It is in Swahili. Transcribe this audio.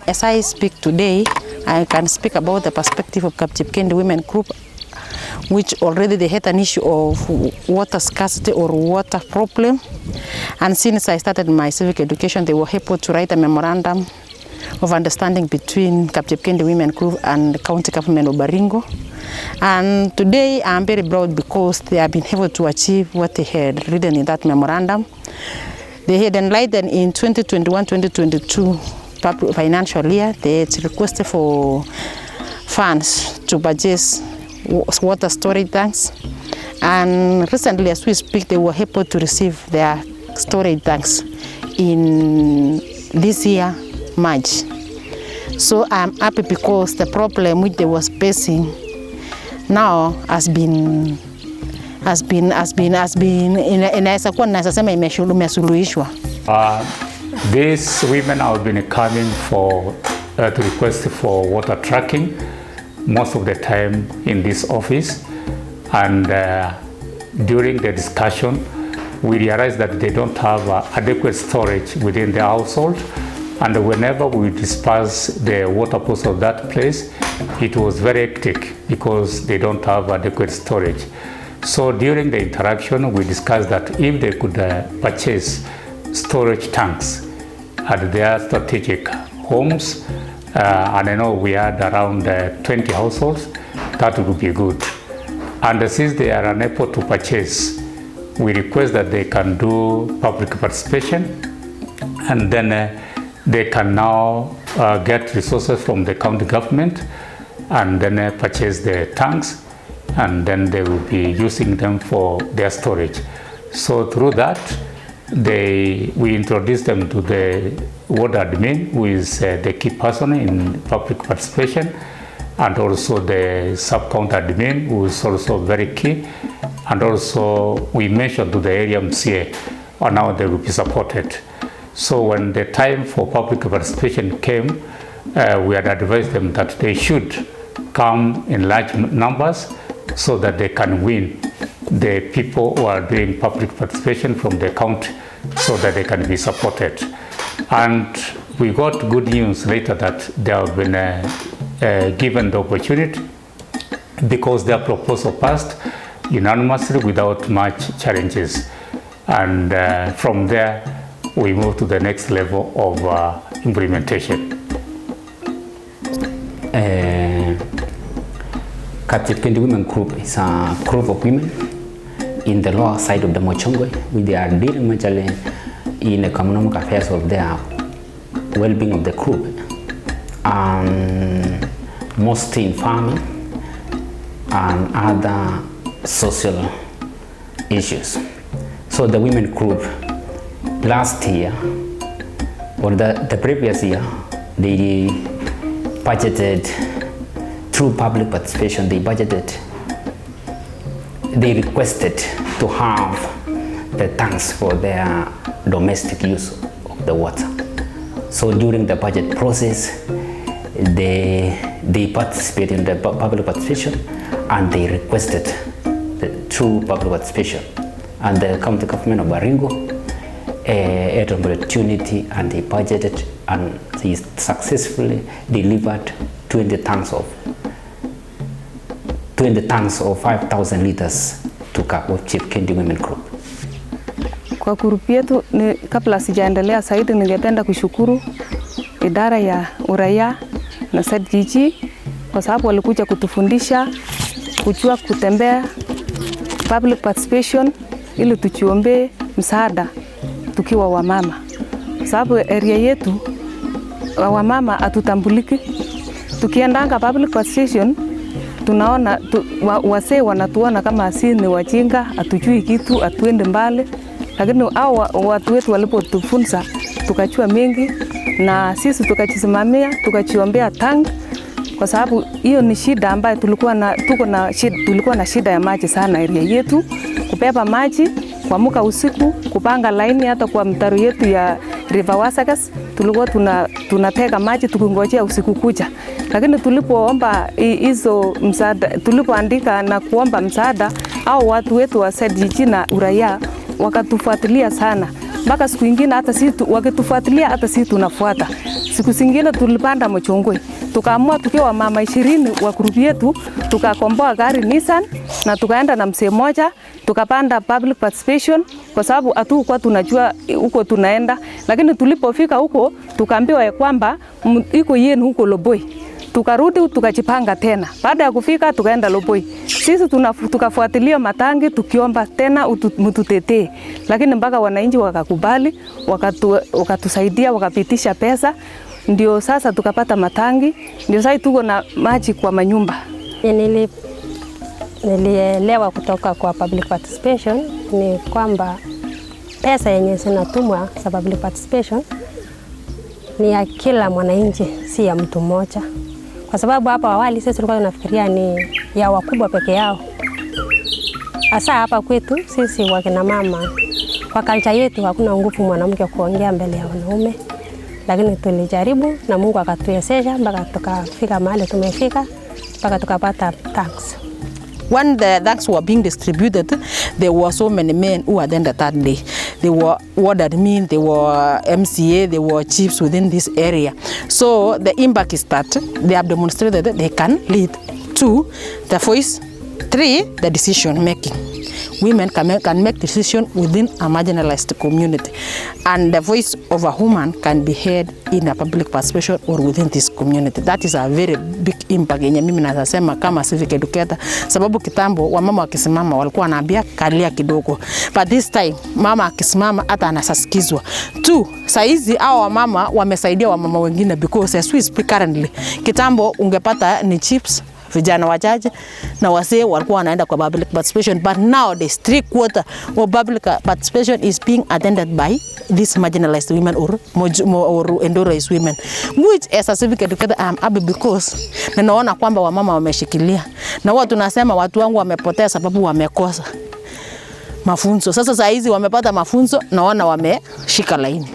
as I speak today, I can speak about the perspective of Kapchekendi Women Group, which already they had an issue of water scarcity or water problem. And since I started my civic education, they were able to write a memorandum of understanding between Kapchekendi Women Group and the county government of Baringo. And today I'm very proud because they have been able to achieve what they had written in that memorandum. They had enlightened in 2021-2022 financial year. They had requested for funds to purchase water storage tanks. And recently, as we speak, they were able to receive their storage tanks in this year, March. So I'm happy because the problem which they was facing now has been inaweza kuwa nasema imesuluhishwa. These women have been coming for to request for water tracking most of the time in this office, and during the discussion we realized that they don't have adequate storage within the household, and whenever we disperse the water pools of that place, it was very hectic because they don't have adequate storage. So during the interaction, we discussed that if they could purchase storage tanks at their strategic homes, and I know we had around 20 households, that would be good. And since they are unable to purchase, we request that they can do public participation, and then they can now get resources from the county government and then purchase the tanks, and then they will be using them for their storage. So through that, we introduced them to the ward admin, who is the key person in public participation, and also the sub-county admin, who is also very key, and also we mentioned to the area MCA on how they will be supported. So when the time for public participation came, we had advised them that they should come in large numbers so that they can win the people who are doing public participation from the county, so that they can be supported. And we got good news later that they have been given the opportunity because their proposal passed unanimously without much challenges. And from there, we move to the next level of implementation. Kapchekendi Women Group is a group of women in the lower side of the Mochongoi, which they are dealing majorly in the economic affairs of their well-being of the group, mostly in farming and other social issues. So the women group last year, or the previous year, they budgeted through public participation. They requested to have the tanks for their domestic use of the water. So during the budget process, they participated in the public participation, and they requested through public participation. And the county government of Baringo had an opportunity, and they budgeted, and they successfully delivered 20 tanks of 5,000 liters to Kapchekendi Women Group. Kwa grupu yetu, kabla sijaendelea zaidi, ningependa kushukuru idara ya uraia na Civic kwa sababu walikuja kutufundisha kujua kutembea public participation ili tuchiombe msaada tukiwa wamama. Sababu area yetu wamama hatutambuliki. Tukiendanga public participation, tunaona wasee wanatuona kama sisi ni wajinga, hatujui kitu, hatuende mbali. Lakini hao watu wetu walipotufunza tukachua mengi, na sisi tukajisimamia, tukachiombea tank, kwa sababu hiyo ni shida ambayo tulikuwa na shida ya maji sana area yetu. Kubeba maji, kuamka usiku, kupanga laini, hata kwa mtaro yetu ya River Wasagas tulikuwa tunatega maji tukingojea usiku kuja. Lakini tulipoomba hizo msaada, tulipoandika na kuomba msaada, au watu wetu wa Civic na uraia wakatufuatilia sana. Mpaka siku nyingine hata sisi wakitufuatilia, hata sisi tunafuata. Siku zingine tulipanda Mochongoi. Tukaamua tukiwa mama 20 wa group yetu, tukakomboa gari Nissan na tukaenda na mzee mmoja, tukapanda public participation kwa sababu hatukuwa tunajua huko tunaenda, lakini tulipofika huko tukaambiwa ya kwamba iko yenu huko Loboi. Tukarudi tukajipanga tena. Baada ya kufika tukaenda Loboi. Sisi tukafuatilia matangi tukiomba tena mtutetee. Lakini mpaka wananchi wakakubali, wakatusaidia, wakapitisha pesa. Ndio sasa tukapata matangi. Ndio sasa tuko na maji kwa manyumba. Nilielewa kutoka kwa public participation ni kwamba pesa yenye zinatumwa za public participation ni ya kila mwananchi, si ya mtu mmoja. Kwa sababu hapa awali sisi tulikuwa tunafikiria ni ya wakubwa peke yao. Hasa hapa kwetu sisi wakina mama, kwa culture yetu hakuna nguvu mwanamke kuongea mbele ya wanaume. Lakini tulijaribu na Mungu akatuwezesha mpaka tukafika mahali tumefika, mpaka tukapata thanks. When the thanks were being distributed, there were so many men who attended that day. They were ward admin, they were MCA, they were chiefs within this area. So the impact is that they have demonstrated that they can lead. 2, the voice. 3, the decision making. Women can make decision within a marginalized community, and the voice of a woman can be heard in a public participation or within this community. That is a very big impact yenye mimi nasema kama civic educator, sababu kitambo wamama wakisimama walikuwa wanaambia kalia kidogo, but this time mama akisimama hata anasasikizwa. 2, saizi hao wamama wamesaidia wamama wengine, because as we speak currently, kitambo ungepata ni chiefs, vijana wachache na wasee walikuwa wanaenda kwa public participation, but now the 3/4 of public participation is being attended by these marginalized women or endorsed women, which as a civic educator I am happy because naona kwamba wamama wameshikilia, na wao tunasema watu wangu wamepotea sababu wamekosa mafunzo. Sasa saa hizi wamepata mafunzo, naona wameshika laini.